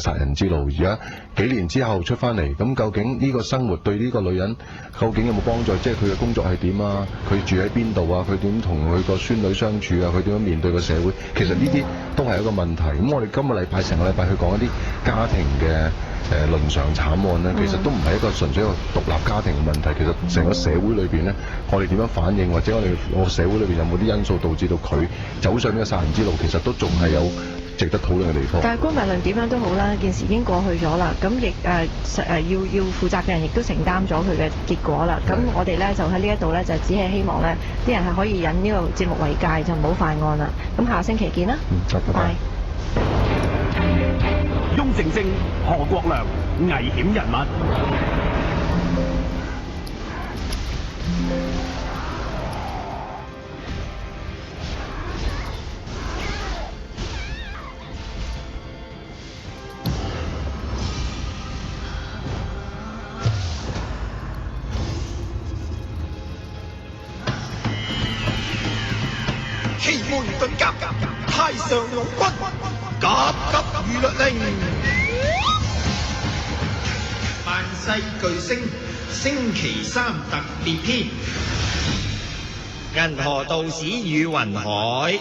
殺人之路。而家幾年之後出翻嚟，咁究竟呢個生活對呢個女人究竟有冇幫助？即係佢嘅工作係點啊？佢住喺邊度啊？佢點同佢個孫女相處啊？佢點樣面對個社會？其實呢啲都係一個問題。咁我哋今個禮拜成個禮拜去講一啲家庭嘅倫常慘案咧，其實都唔係一個純粹一個獨立家庭嘅問題。其實成個社會裏邊咧，我哋點樣反應，或者我個社會裏邊有冇啲因素導致到佢走上呢個殺人之路，其實都仲係有值得討論嘅地方。但係官民論點樣都好啦，件事已經過去咗啦，咁亦要負責嘅人亦都承擔咗佢嘅結果啦。咁我哋咧就喺呢一度咧就只係希望咧啲人係可以引呢個節目為戒，就唔好犯案啦。咁下星期見啦，拜拜。翁靜晶、何國良，危險人物。奇門遁甲，太上老君，急急如律令。萬世巨星，星期三特別篇。銀河道士與雲海。